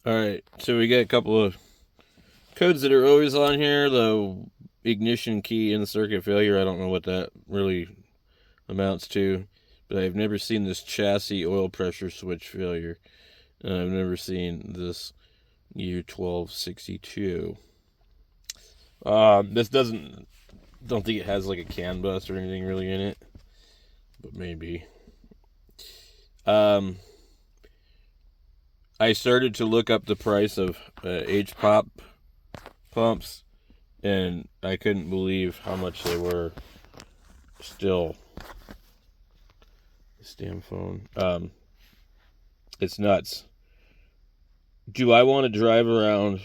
Alright, so we got a couple of codes that are always on here. The ignition key in circuit failure, I don't know what that really amounts to, but I've never seen this chassis oil pressure switch failure, and I've never seen this U1262. This don't think it has like a CAN bus or anything really in it, but maybe. I started to look up the price of hpop pumps, and I couldn't believe how much they were. Still, this damn phone. It's nuts. Do I want to drive around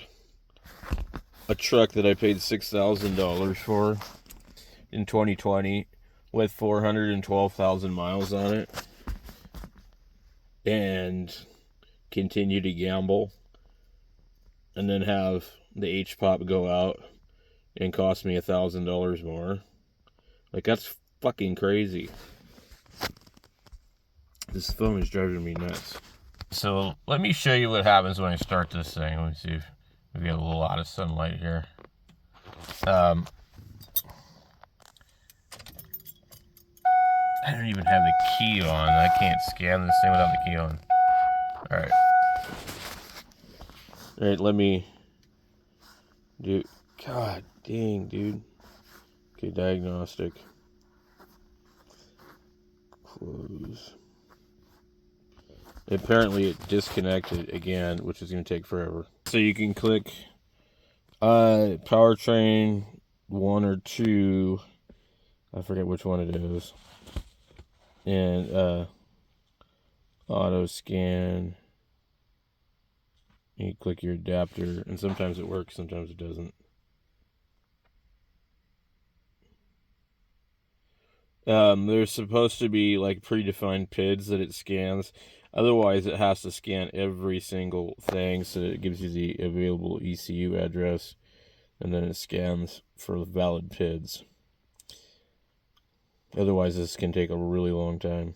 a truck that I paid $6,000 for in 2020 with 412,000 miles on it and continue to gamble and then have the hpop go out and cost me $1,000 more? Like, that's fucking crazy. This phone is driving me nuts. So let me show you what happens when I start this thing. Let me see if we get a little out of sunlight here. I don't even have the key on. I can't scan this thing without the key on. Alright. Alright, let me do... God dang, dude. Okay, diagnostic. Close. Apparently it disconnected again, which is going to take forever. So you can click powertrain 1 or 2. I forget which one it is. And auto scan. You click your adapter, and sometimes it works, sometimes it doesn't. There's supposed to be like predefined PIDs that it scans. Otherwise, it has to scan every single thing, so that it gives you the available ECU address, and then it scans for valid PIDs. Otherwise, this can take a really long time.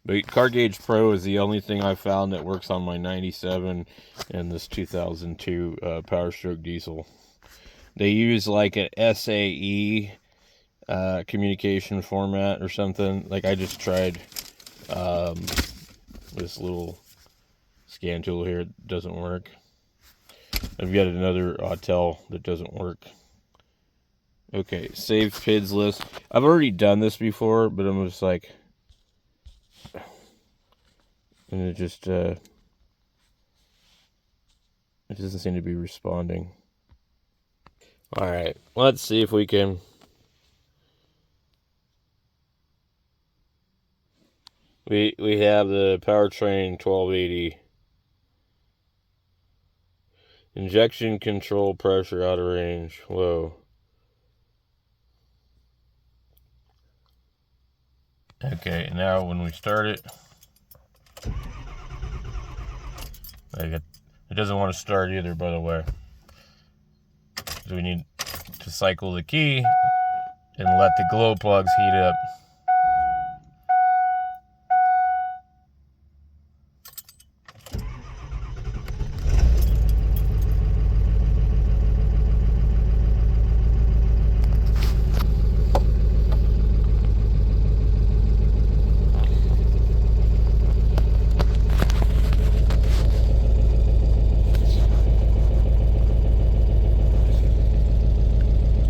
But Car Gauge Pro is the only thing I've found that works on my 97 and this 2002 powerstroke diesel. They use like an SAE communication format or something. Like, I just tried this little scan tool here. It doesn't work. I've got another Autel that doesn't work. Okay, save PIDs list. I've already done this before, but I'm just like, and it just it doesn't seem to be responding. All right, let's see if we can. We have the powertrain 1280. Injection control pressure out of range. Whoa. Okay, now when we start it, it doesn't want to start either, by the way. So we need to cycle the key and let the glow plugs heat up.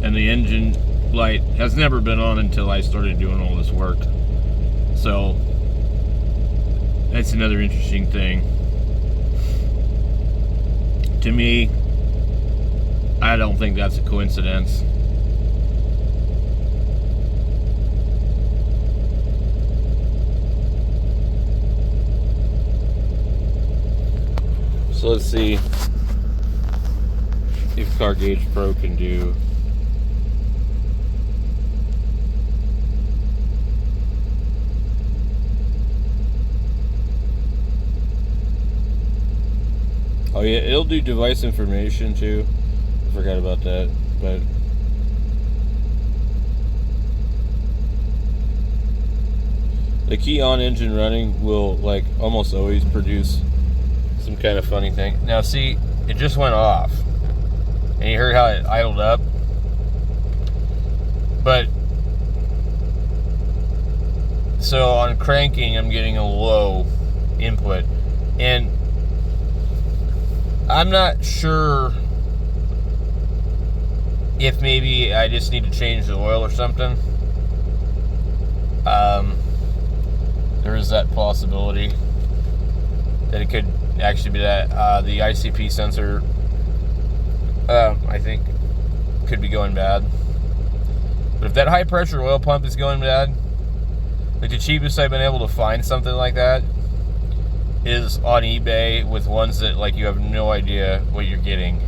And the engine light has never been on until I started doing all this work. So that's another interesting thing. To me, I don't think that's a coincidence. So let's see if Car Gauge Pro can do. Oh yeah, it'll do device information too. I forgot about that, but the key on engine running will like almost always produce some kind of funny thing. Now see, it just went off. And you heard how it idled up? But, so on cranking, I'm getting a low input. And I'm not sure if maybe I just need to change the oil or something. There is that possibility that it could actually be that the ICP sensor, I think, could be going bad. But if that high pressure oil pump is going bad, like the cheapest I've been able to find something like that is on eBay with ones that like you have no idea what you're getting.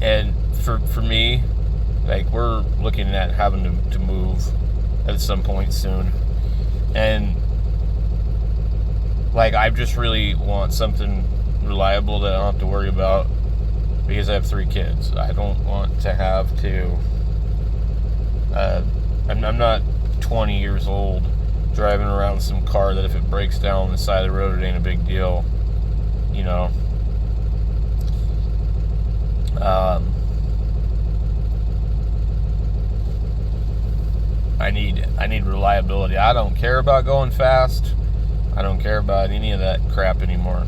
And for me, like we're looking at having to move at some point soon, and like I just really want something reliable that I don't have to worry about because I have 3 kids. I don't want to have to I'm not 20 years old driving around some car that if it breaks down on the side of the road it ain't a big deal, you know. I need reliability. I don't care about going fast. I don't care about any of that crap anymore.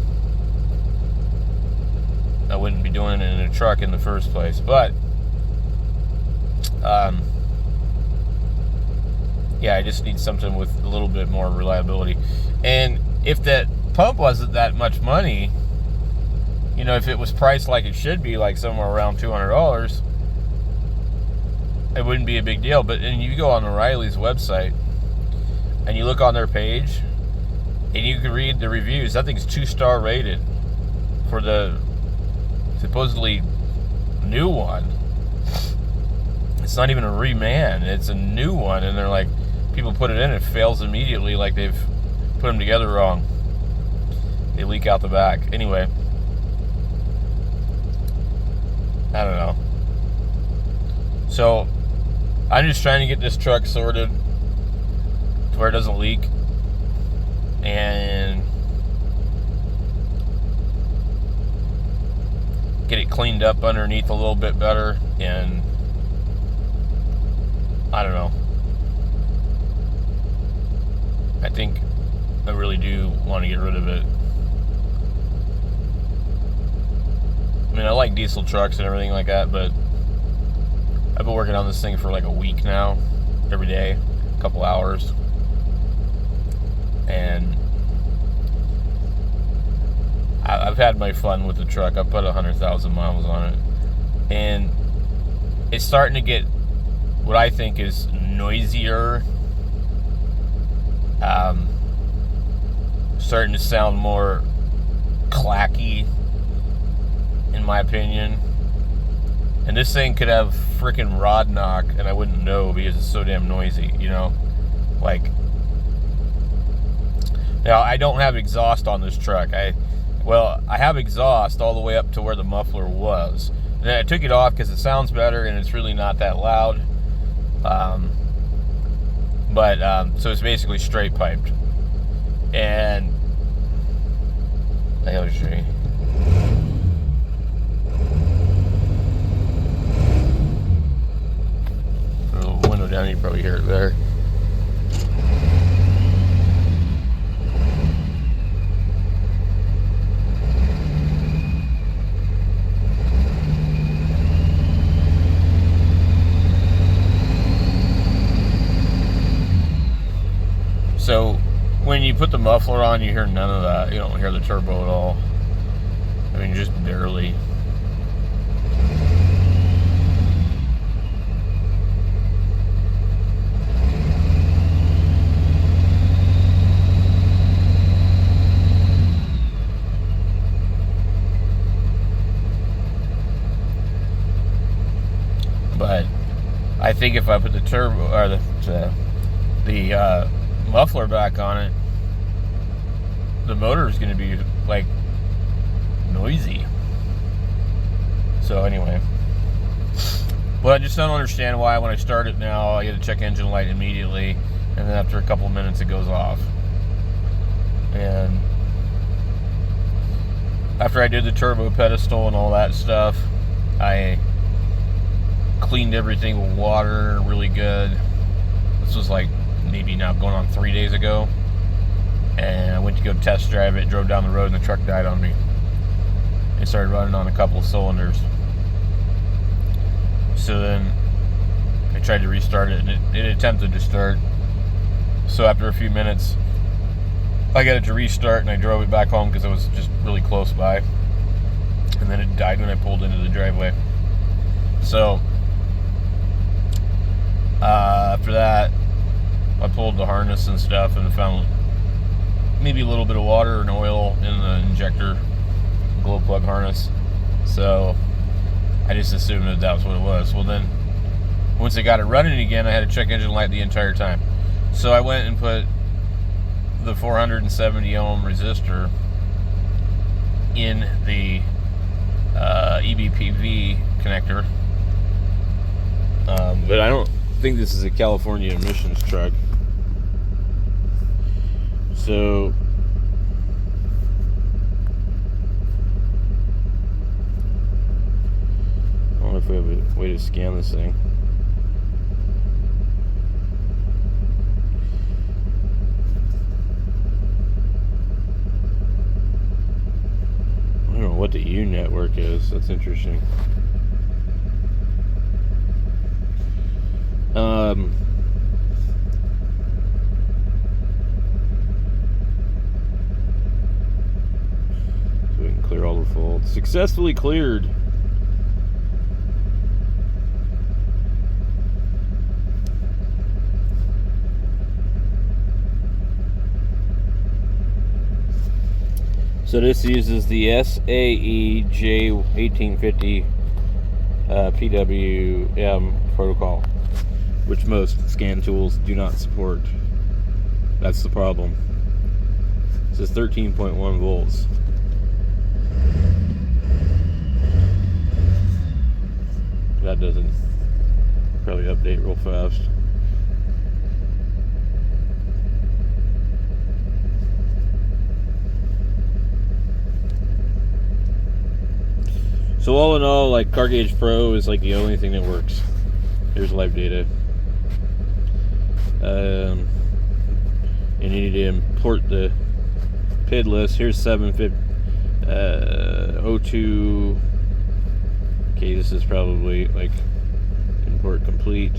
I wouldn't be doing it in a truck in the first place. But yeah, I just need something with a little bit more reliability. And if that pump wasn't that much money, you know, if it was priced like it should be, like somewhere around $200, it wouldn't be a big deal. But then you go on O'Reilly's website and you look on their page and you can read the reviews. That thing's 2-star rated for the supposedly new one. It's not even a reman, it's a new one, and they're like, people put it in, it fails immediately, like they've put them together wrong. They leak out the back. Anyway, I don't know. So I'm just trying to get this truck sorted to where it doesn't leak and get it cleaned up underneath a little bit better. And I don't know, I think I really do want to get rid of it. I mean, I like diesel trucks and everything like that, but I've been working on this thing for like a week now, every day, a couple hours, and I've had my fun with the truck. I've put 100,000 miles on it, and it's starting to get what I think is noisier, starting to sound more clacky, in my opinion. And this thing could have freaking rod knock and I wouldn't know because it's so damn noisy, you know? Like, now I don't have exhaust on this truck. I have exhaust all the way up to where the muffler was. And I took it off because it sounds better and it's really not that loud. So it's basically straight piped. And I'll show you. Put a little window down, you can probably hear it there. So when you put the muffler on, you hear none of that. You don't hear the turbo at all. I mean, just barely. But I think if I put the turbo or the muffler back on it, the motor is going to be like noisy. So anyway, But I just don't understand why when I start it now, I get a check engine light immediately, and then after a couple minutes it goes off. And after I did the turbo pedestal and all that stuff, I cleaned everything with water really good. This was like maybe now going on 3 days ago. And I went to go test drive it, drove down the road, and the truck died on me. It started running on a couple of cylinders. So then I tried to restart it, and it attempted to start. So after a few minutes, I got it to restart, and I drove it back home because it was just really close by. And then it died when I pulled into the driveway. So after that, I pulled the harness and stuff and found maybe a little bit of water and oil in the injector glow plug harness. So I just assumed that was what it was. Well, then once I got it running again, I had a check engine light the entire time. So I went and put the 470 ohm resistor in the EBPV connector. But I don't think this is a California emissions truck. So I don't know if we have a way to scan this thing. I don't know what the U network is. That's interesting. So we can clear all the faults. Successfully cleared. So this uses the SAE J1850 PWM protocol, which most scan tools do not support. That's the problem. It says 13.1 volts. That doesn't probably update real fast. So all in all, like, Car Gauge Pro is like the only thing that works. Here's live data. And you need to import the PID list. Here's 750 Okay, this is probably like import complete.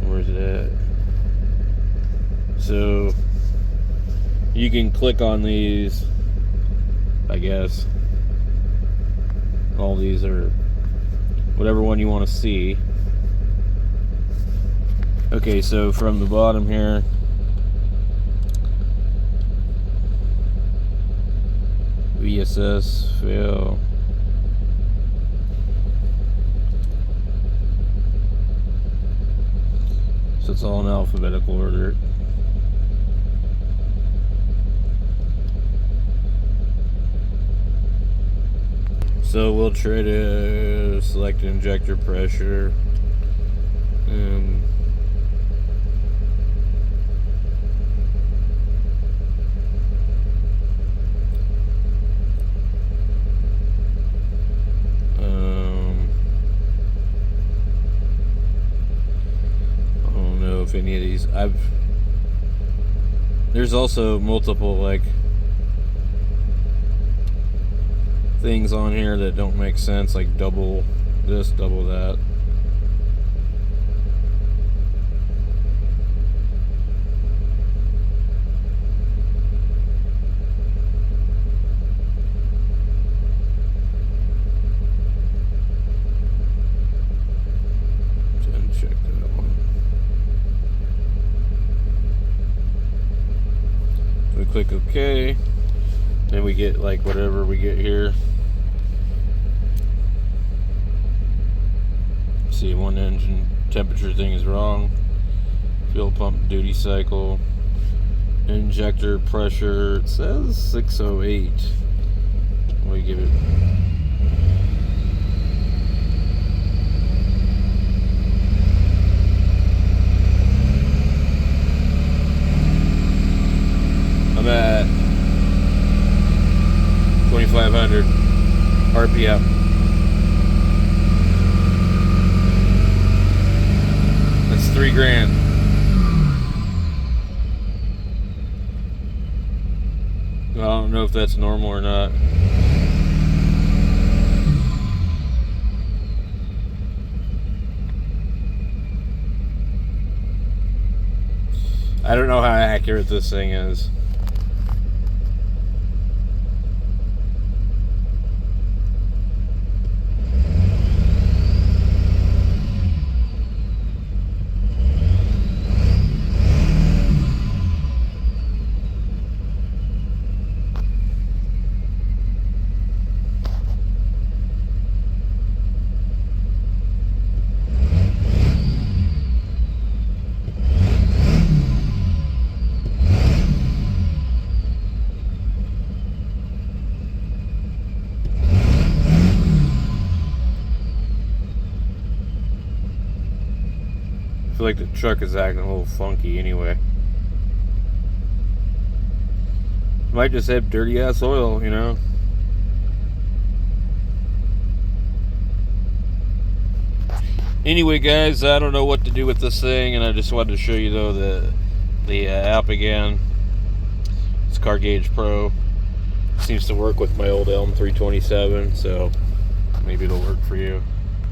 Where's it at? So you can click on these, I guess. All these are whatever one you want to see. Okay, so from the bottom here, VSS fail. So it's all in alphabetical order. So we'll try to select injector pressure. I don't know if any of these there's also multiple like things on here that don't make sense, like double this, double that. Check that one. So we click OK. Then we get like whatever we get here. See, one engine temperature thing is wrong. Fuel pump duty cycle. Injector pressure, it says 608. We give it Yeah. That's $3,000. Well, I don't know if that's normal or not. I don't know how accurate this thing is. I feel like the truck is acting a little funky anyway. Might just have dirty ass oil, you know. Anyway, guys, I don't know what to do with this thing, and I just wanted to show you though the app again. It's Car Gauge Pro. Seems to work with my old elm327, so maybe it'll work for you.